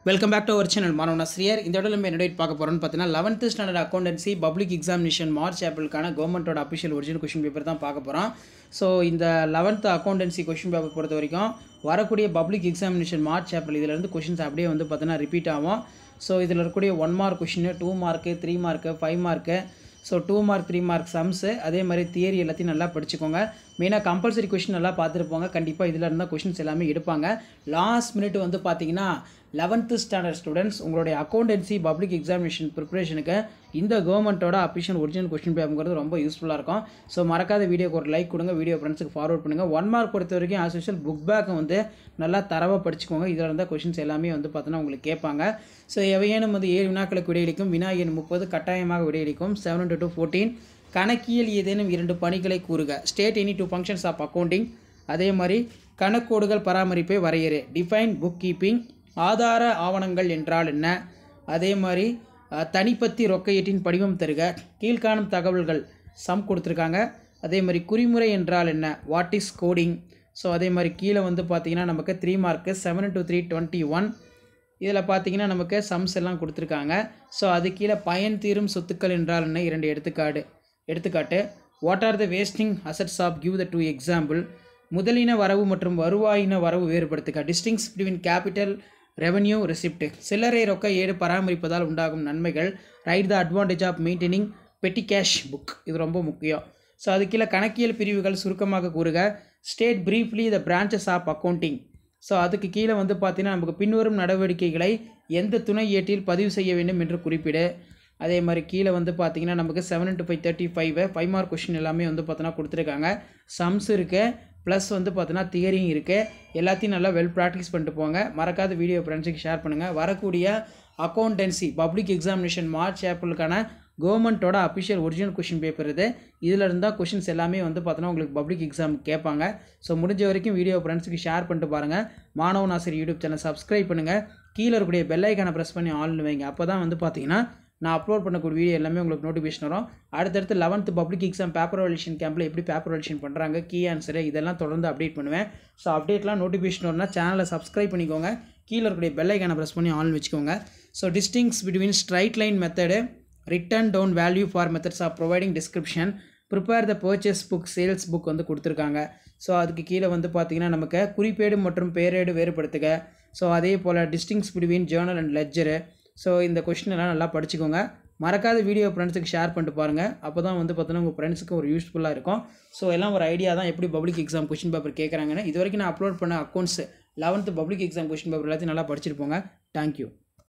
Welcome back to our channel. மாணவன் ஆசிரியர். இந்த இடத்துல நம்ம என்ன பார்க்க போகிறோம்னு பார்த்தீங்கன்னா 11th standard accountancy public examination March ஏப்ரலுக்கான கவர்மெண்ட்டோட அஃபிஷியல் ஒரிஜினல் கொஷின் பேப்பர் தான் பார்க்க போகிறோம். ஸோ இந்த 11th அக்கௌண்டன்சி கொஷின் பேப்பர் பொறுத்த வரைக்கும் வரக்கூடிய பப்ளிக் எக்ஸாமினேஷன் மார்ச் ஏப்ரல் இதிலேருந்து கொஷின்ஸ் அப்படியே வந்து பார்த்தீங்கன்னா ரிப்பீட் ஆகும். ஸோ இதில் இருக்கக்கூடிய 1 mark question, 2 mark, 3 mark, 5 mark, so 2 mark 3 mark sums, அதே மாதிரி தியரி எல்லாத்தையும் நல்லா படிச்சுக்கோங்க. மெயினாக கம்பல்சரி கொஷின் நல்லா பார்த்துருப்பாங்க. கண்டிப்பாக இதில் இருந்தால் கொஷின்ஸ் எல்லாமே எடுப்பாங்க. லாஸ்ட் மினிட் வந்து பார்த்தீங்கன்னா 11th ஸ்டாண்டர்ட் ஸ்டூடெண்ட்ஸ் உங்களுடைய அக்கௌண்டன்சி பப்ளிக் எக்ஸாமினேஷன் ப்ரிப்பரேஷனுக்கு இந்த கவர்மெண்ட்டோட அஃபிஷியல் ஒரிஜினல் கொஷின் பேப்பருங்கிறது ரொம்ப யூஸ்ஃபுல்லாக இருக்கும். ஸோ மறக்காத வீடியோக்கு ஒரு லைக் கொடுங்க, வீடியோ ஃப்ரெண்ட்ஸுக்கு ஃபார்வர்ட் பண்ணுங்கள். 1 மார்க் பொறுத்த வரைக்கும் ஆஸ் யூஷுவல் புக் பேக்கை வந்து நல்லா தரவாக படிச்சுக்கோங்க. இதில் இருந்தால் கொஷின்ஸ் எல்லாமே வந்து பார்த்தோன்னா உங்களுக்கு கேட்பாங்க. ஸோ எவையேனும் வந்து 7 வினாக்களுக்கு விடையளிக்கும், வினா எண் 30 கட்டாயமாக விடையளிக்கும். 7 to 14 கணக்கியல் ஏதேனும் 2 பணிகளை கூறுக. State any 2 functions of accounting. அதே மாதிரி கணக்கோடுகள் பராமரிப்பை வரையறு. Define book keeping. ஆதார ஆவணங்கள் என்றால் என்ன? அதே மாதிரி தனிப்பத்தி ரொக்கையீட்டின் படிவம் தருக. கீழ்காணும் தகவல்கள் சம் கொடுத்துருக்காங்க. அதே மாதிரி குறிமுறை என்றால் என்ன? What is coding? ஸோ அதே மாதிரி கீழே வந்து பார்த்திங்கன்னா நமக்கு 3 மார்க்கு 7 to 3 21. இதில் பார்த்திங்கன்னா நமக்கு சம்ஸ் எல்லாம் கொடுத்துருக்காங்க. ஸோ அது கீழே பயன் தீரும் சொத்துக்கள் என்றால் என்ன? 2 எடுத்துக்காட்டு. What are the wasting assets of give the 2 example. முதலின வரவு மற்றும் வருவாயின வரவு வேறுபடுத்துக. Distinguish between capital revenue receipt. சில்லறை ரொக்க ஏடு பராமரிப்பதால் உண்டாகும் நன்மைகள். Write the advantage of maintaining petty cash book. இது ரொம்ப முக்கியம். ஸோ அது கீழே கணக்கியல் பிரிவுகள் சுருக்கமாக கூறுக. State briefly the branches of accounting. So அதுக்கு கீழே வந்து பார்த்தீங்கன்னா நமக்கு பின்வரும் நடவடிக்கைகளை எந்த துணை ஏட்டில் பதிவு செய்ய வேண்டும் என்று குறிப்பிடு. அதே மாதிரி கீழே வந்து பார்த்தீங்கன்னா நமக்கு 7 to 5 35 5 மார்க் கொஷின் எல்லாமே வந்து பார்த்தோன்னா கொடுத்துருக்காங்க. சம்ஸ் இருக்குது, ப்ளஸ் வந்து பார்த்தோன்னா தியரியும் இருக்குது. எல்லாத்தையும் நல்லா வெல் ப்ராக்டிஸ் பண்ணிட்டு போங்க. மறக்காத வீடியோ ஃப்ரெண்ட்ஸுக்கு ஷேர் பண்ணுங்கள். வரக்கூடிய அக்கௌண்டன்சி பப்ளிக் எக்ஸாமினேஷன் மார்ச் ஏப்ரலுக்கான கவர்மெண்ட்டோட அஃபிஷியல் ஒரிஜினல் கொஷின் பேப்பர் இது. இதில் இருந்தால் கொஷின்ஸ் எல்லாமே வந்து பார்த்தோன்னா உங்களுக்கு பப்ளிக் எக்ஸாம் கேட்பாங்க. ஸோ முடிஞ்ச வரைக்கும் வீடியோ ஃப்ரெண்ட்ஸுக்கு ஷேர் பண்ணிட்டு பாருங்கள். மாணவன் ஆசிரியர் யூடியூப் சேனல் சப்ஸ்கிரைப் பண்ணுங்கள். கீழே இருக்கக்கூடிய பெல் ஐக்கானை ப்ரெஸ் பண்ணி ஆல்னு வைங்க. அப்போ தான் வந்து பார்த்தீங்கன்னா நான் அப்லோட் பண்ணக்கூடிய வீடியோ எல்லாமே உங்களுக்கு நோட்டிஃபிகேஷன் வரும். அடுத்தடுத்து 11th public exam paper validation கேம்பில் எப்படி பேப்பர் வேலிடேஷன் பண்ணுறாங்க, கீ ஆன்சரு, இதெல்லாம் தொடர்ந்து அப்டேட் பண்ணுவேன். ஸோ அப்டேட்லாம் நோட்டிஃபிகேஷன் வரும்னா சேனலை சப்ஸ்கிரைப் பண்ணிக்கோங்க. கீழே இருக்கக்கூடிய பெல் ஐக்கானை ப்ரெஸ் பண்ணி ஆன் வச்சுக்கோங்க. So distinguish between straight line method, written down value for methods of providing description, prepare the purchase book, sales book வந்து கொடுத்துருக்காங்க. ஸோ அதுக்கு கீழே வந்து பார்த்தீங்கன்னா நமக்கு குறிப்பேடு மற்றும் பேரேடு வேறுபடுத்துக. ஸோ அதே போல் distinguish between journal and ledger. So இந்த கொஷின் எல்லாம் நல்லா படிச்சுக்கோங்க. மறக்காத வீடியோ ஃப்ரெண்ட்ஸுக்கு ஷேர் பண்ணிட்டு பாருங்கள். அப்போ தான் வந்து பார்த்தோன்னா உங்கள் ஃப்ரெண்ட்ஸுக்கு ஒரு யூஸ்ஃபுல்லாக இருக்கும். ஸோ எல்லாம் ஒரு ஐடியா தான் எப்படி பப்ளிக் எக்ஸாம் கொஷின் பேப்பர் கேட்குறாங்கன்னு. இது வரைக்கும் நான் அப்லோட் பண்ண accounts 11th public exam question paper எல்லாத்தையும் நல்லா படிச்சுட்டு போங்க. தேங்க்யூ.